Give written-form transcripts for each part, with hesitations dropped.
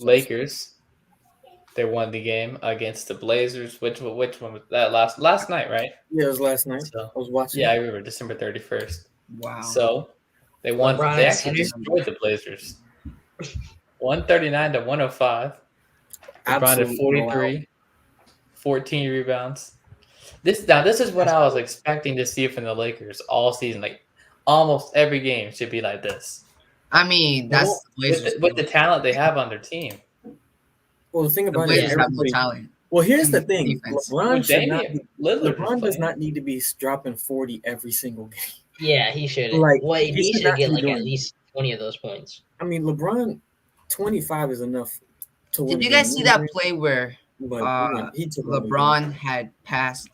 Lakers. They won the game against the Blazers. Which one was that? Last night, right? Yeah, it was last night. So I was watching. yeah, I remember December 31st. Wow. So they won. LeBron They at actually center. destroyed the Blazers. 139 to 105. LeBron had Absolute 43, 14 rebounds. This is what I was expecting to see from the Lakers all season. Like almost every game should be like this. I mean, that's Well, the Blazers. With the talent they have on their team. Well, the thing The about it Blazers is have no everybody. talent. Well, here's the And thing: defense. Well, LeBron should not. Damian Lillard LeBron does playing. not need to be dropping 40 every single game. Yeah, he should. Like, Well, he he should should not get be like doing at it. least 20 of those points. I mean, LeBron, 25 is enough to win. Did you guys see that play where But he took over the LeBron had passed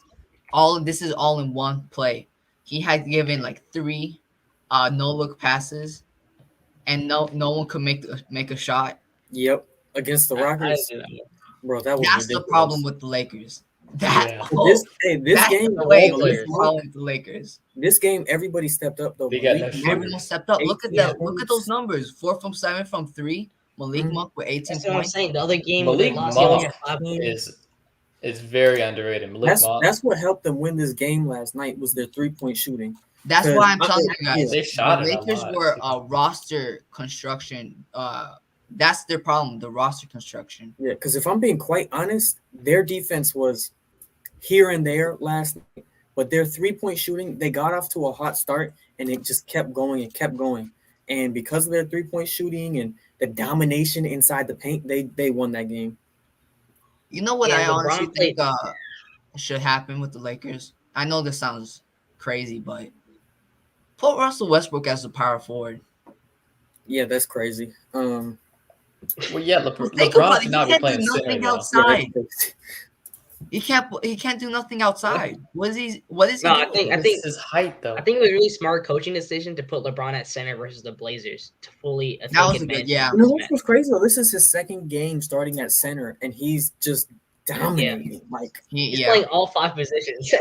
this is all in one play. He had given like 3 no look passes, and no one could make a shot. game. Yep, against the Rockets, bro. That was That's ridiculous. the problem with the Lakers. That Yeah. This that's game, the way all was players. the problem with the Lakers. this game, everybody stepped up though. They got no Malik shooters. Monk, Everyone stepped up. Look at 18 that. Look at those points. numbers. 4 from 7 from 3. Malik Mhm. Monk with 18 That's what I'm points. saying. The other game Malik they lost, he only Monk had 5 points. is very underrated. Malik Monk. That's what helped them win this game last night was their 3-point shooting. That's why I'm telling you guys. They shot the it a Lakers lot, were too. a roster construction. That's their problem. The roster construction. Yeah, because if I'm being quite honest, their defense was here and there last night, but their 3-point shooting, they got off to a hot start and it just kept going and kept going. And because of their 3-point shooting and the domination inside the paint, they won that game. You know what Yeah, I LeBron honestly played- think should happen with the Lakers? I know this sounds crazy, but put Russell Westbrook as the power forward. Yeah, that's crazy. Well, yeah, Think LeBron about it. should He not be can't playing do center nothing though. outside. He can't do nothing outside. What is he No, doing? I think This is height though. I think it was a really smart coaching decision to put LeBron at center versus the Blazers to fully take was a good- advantage yeah. of You know this what match. was crazy though? This is his second game starting at center, and he's just dominating. Like He's playing all 5 positions.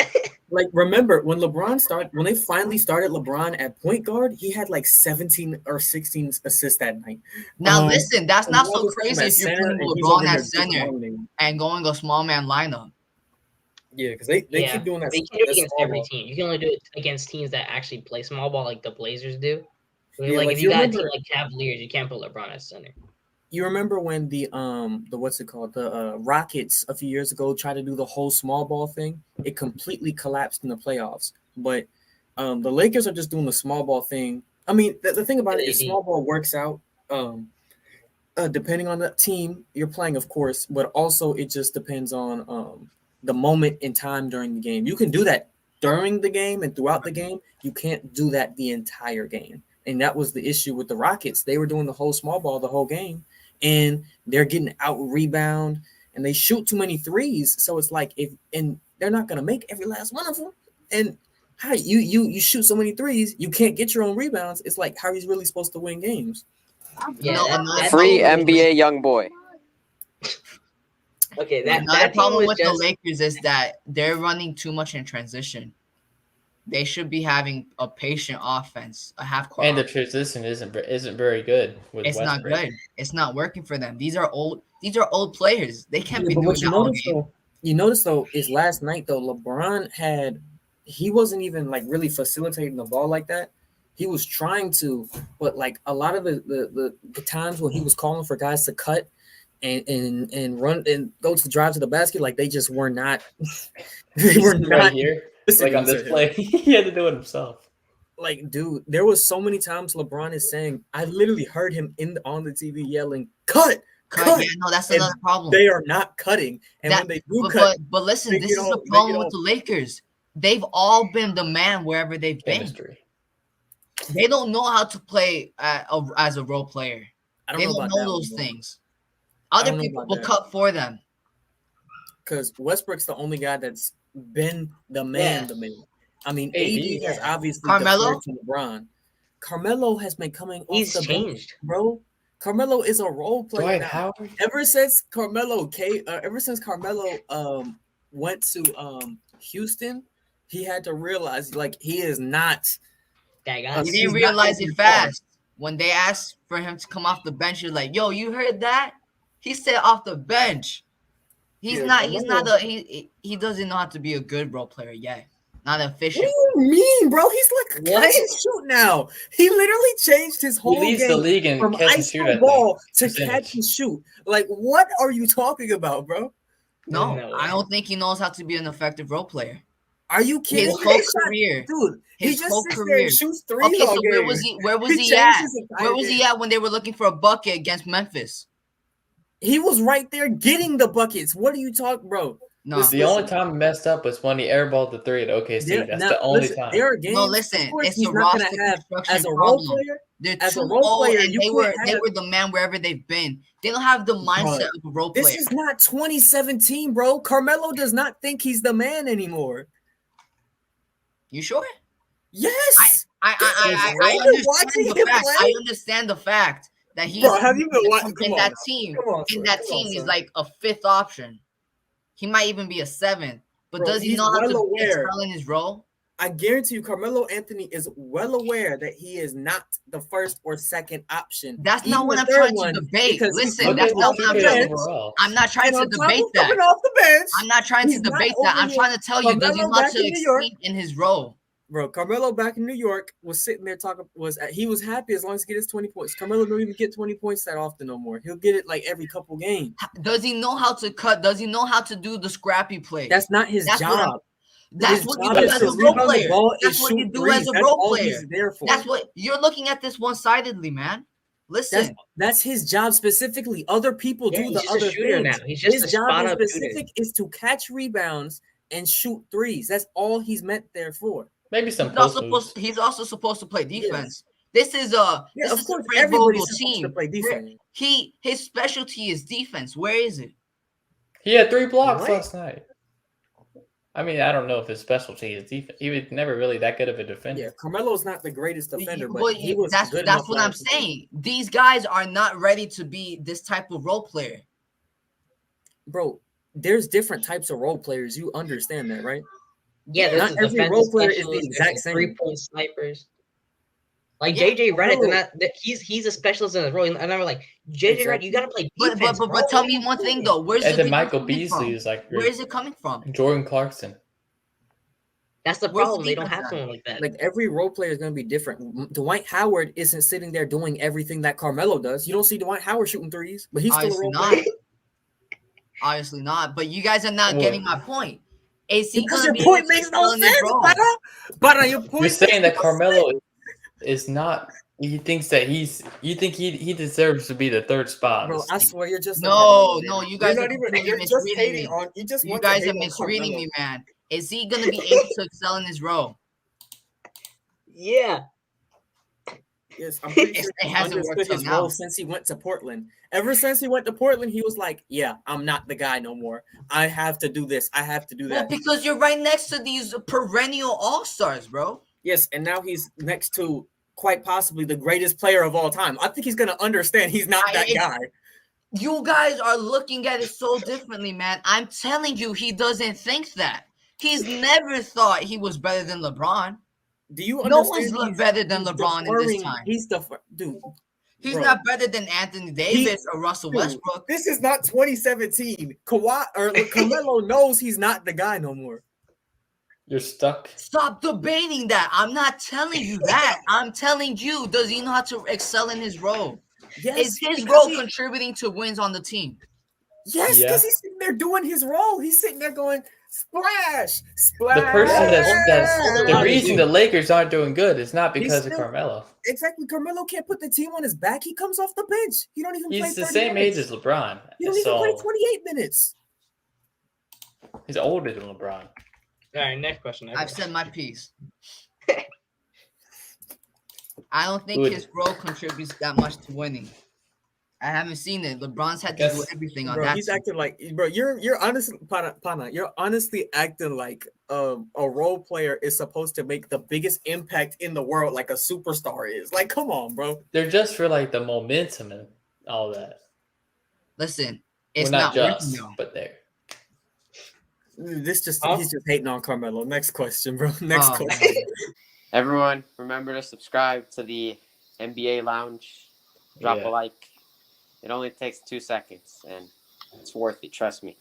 remember when they finally started LeBron at point guard, he had like 17 or 16 assists that night. Now listen, that's not so LeBron was crazy at if you're center, putting and he's LeBron over at here just center dominating. and going a small man lineup. Yeah, because they Yeah, keep doing that. But you can do it that against small every ball. team. You can only do it against teams that actually play small ball like the Blazers do. Yeah, Like like if you you got a team remember- like Cavaliers, you can't put LeBron at center. You remember when the what's it called, the Rockets a few years ago tried to do the whole small ball thing? It completely collapsed in the playoffs. But the Lakers are just doing the small ball thing. I mean, the thing about it is AD. small ball works out depending on the team you're playing, of course, but also it just depends on the moment in time during the game. You can do that during the game and throughout the game. You can't do that the entire game. And that was the issue with the Rockets. They were doing the whole small ball the whole game, and they're getting out rebound, and they shoot too many threes. So it's like and they're not gonna make every last one of them. And how you shoot so many threes, you can't get your own rebounds. It's like how he's really supposed to win games. Yeah, No, that- another Free problem with- NBA young boy. Okay, that Another team problem was with just the Lakers is that they're running too much in transition. They should be having a patient offense, a half court. And the offense. transition isn't very good with It's not Westbrook. good. It's not working for them. These are old players. They can't Yeah, be but doing what that all game. you notice though is last night though LeBron he wasn't even like really facilitating the ball like that. He was trying to, but like a lot of the times when he was calling for guys to cut and run and go to the drive to the basket, like they just were not. They were right not here, listening like on to this him. play. He had to do it himself. Like, dude, there was so many times LeBron is saying, I literally heard him on the TV yelling, "Cut, cut!" Yeah, no, that's And another problem. They are not cutting, and That- when they do but, cut, but listen, they this get is all- the they problem get with all- the Lakers. They've all been the man wherever they've been. Chemistry. They don't know how to play as a role player. I don't They know don't about know that those one, though. things. Other don't know people about will that. cut for them. Because Westbrook's the only guy that's been the man, Yeah. the man. I mean, AD, AD has yeah. obviously Carmelo? deferred to LeBron. Carmelo has been coming off he's the bench, changed. bro. Carmelo is a role player Dwight now. Howard. Ever since Carmelo went to Houston, he had to realize like he is not. That guy. He He's didn't not realize gonna it be far. fast. When they asked for him to come off the bench, you're like, yo, you heard that? He said off the bench. He's Yeah, not. He's not Carmelo. he doesn't know how to be a good role player yet. Not What efficient. do you mean, bro? He's like a What? catch and shoot now. He literally changed his He whole leads the game league in from catch and shoot, I ISO think. ball to catch Percentage. and shoot. Like, what are you talking about, bro? No, No I way. don't think he knows how to be an effective role player. Are you kidding His me? whole He shot- career. dude. He His just whole sits there career. and shoots threes Okay, all so game. where was he? Where was he changed at? his entire Where was game. he at when they were looking for a bucket against Memphis? He was right there getting the buckets. What are you talking, bro? No, Listen, The only time he messed up was when he airballed the 3 at OKC. There, That's now, the only listen, time. there are games. no. of Listen, course, it's he's a not gonna roster have construction as a role problem. player. They're As a too role old, player, and you they can't were have- the man wherever they've been. They don't have the mindset of a role This player. is not 2017, bro. Carmelo does not think he's the man anymore. You sure? Yes, I Have you been understand watching the him fact. play? I understand the fact that he's Bro, have you been watching? in that team. Come on, In son. that Come on, team, he's son. like a fifth option. He might even be a seventh. But Bro, does he he's know how well to aware. excel in his role? I guarantee you, Carmelo Anthony is well aware that he is not the first or second option. That's not Even what the I'm third trying to one, debate. because he's Listen, Look coming that's at not off the what I'm the PK trying. bench. overall. I'm not trying And to on top debate of that. coming off the bench, I'm not trying to he's not debate that. I'm over here. trying to tell you, does he Carmelo know how back to in New York. exceed in his role? Bro, Carmelo back in New York was sitting there talking. He was happy as long as he get his 20 points. Carmelo don't even get 20 points that often no more. He'll get it like every couple games. Does he know how to cut? Does he know how to do the scrappy plays? That's not his That's what I'm- job. That's His what you job do is as to a role rebound the player. ball and That's what you shoot do as threes. a That's role all player. he's there for. That's what you're looking at this one-sidedly, man. Listen, That's his job specifically. Other people Yeah, do he's the just a other shooter things. now. He's just His a job in spot-up shooter. specific is to catch rebounds and shoot threes. That's all he's meant there for. Maybe some he's also post moves. supposed to play defense. This is a Yeah, this of is course, a Frank everybody's Vogel supposed to team. play defense. His specialty is defense. Where is it? He had 3 blocks What? last night. I mean, I don't know if his specialty is defense. He was never really that good of a defender. Yeah, Carmelo's not the greatest defender, but But he was that's good enough what I'm last night. saying. These guys are not ready to be this type of role player. Bro, there's different types of role players. You understand that, right? Yeah, Not there's a every role defensive player is the specialist, exact there's same. 3-point snipers. Like Yeah, JJ Redick, Carmelo. he's a specialist in his role. And I remember like JJ Redick, you gotta play defense. But tell me one thing though. Where's And the then defense Michael coming Beasley from? is like Where great. is it coming from? Jordan Clarkson. That's the Where's the problem. They don't defense have at? someone like that. Like every role player is going to be different. Dwight Howard isn't sitting there doing everything that Carmelo does. You don't see Dwight Howard shooting threes, but he's still a Obviously role not. player. Obviously not. But you guys are not Well, getting my point. Is he Because gonna your be able point to makes excel no in his sense, role? But your point You're makes saying that no Carmelo is not. He thinks that you think he deserves to be the third spot. on Bro, this I team. swear you're just No, a no, man. you guys You're are not even. completely You're just misreading hating me. on. You just You want guys to are hate on misreading Carmelo. me, man. Is he gonna be able to excel in his role? Yeah. Yes, I'm pretty It's- sure it he hasn't worked understood till his now. role since he went to Portland. Ever since he went to Portland, he was like, "Yeah, I'm not the guy no more. I have to do this. I have to do Well, that." because you're right next to these perennial all-stars, bro. Yes, and now he's next to quite possibly the greatest player of all time. I think he's gonna understand he's not that guy. You guys are looking at it so differently, man. I'm telling you, he doesn't think that. He's never thought he was better than LeBron. Do you No understand? one's better than LeBron in this time. He's the dude. He's bro. not better than Anthony Davis or Russell Dude, Westbrook. This is not 2017. Carmelo knows he's not the guy no more. You're stuck. Stop debating that. I'm not telling you that. I'm telling you, does he know how to excel in his role? Yes, Is his because role he- contributing to wins on the team? Yes, Yeah. because he's sitting there doing his role. He's sitting there going splash, splash. The person that's the Yeah. reason the Lakers aren't doing good is not He's because of still- Carmelo. Exactly. Carmelo can't put the team on his back. He comes off the bench. He don't even play He's the 30 same minutes. age as LeBron. He don't even play So 28 minutes. he's older than LeBron. All right, next question. I've said my piece. I don't think Good. his role contributes that much to winning. I haven't seen it. LeBron's had to do Yes. everything on Bro, that he's team. acting like, bro, you're honestly, Pana, you're honestly acting like a role player is supposed to make the biggest impact in the world, like a superstar is. Like, come on, bro. They're just for like the momentum and all that. Listen, it's Well, not not just, working though. but there. He's just hating on Carmelo. Next question, bro. Next Oh, question. man. Everyone, remember to subscribe to the NBA Lounge. Drop Yeah. a like It only takes 2 seconds, and it's worth it. Trust me.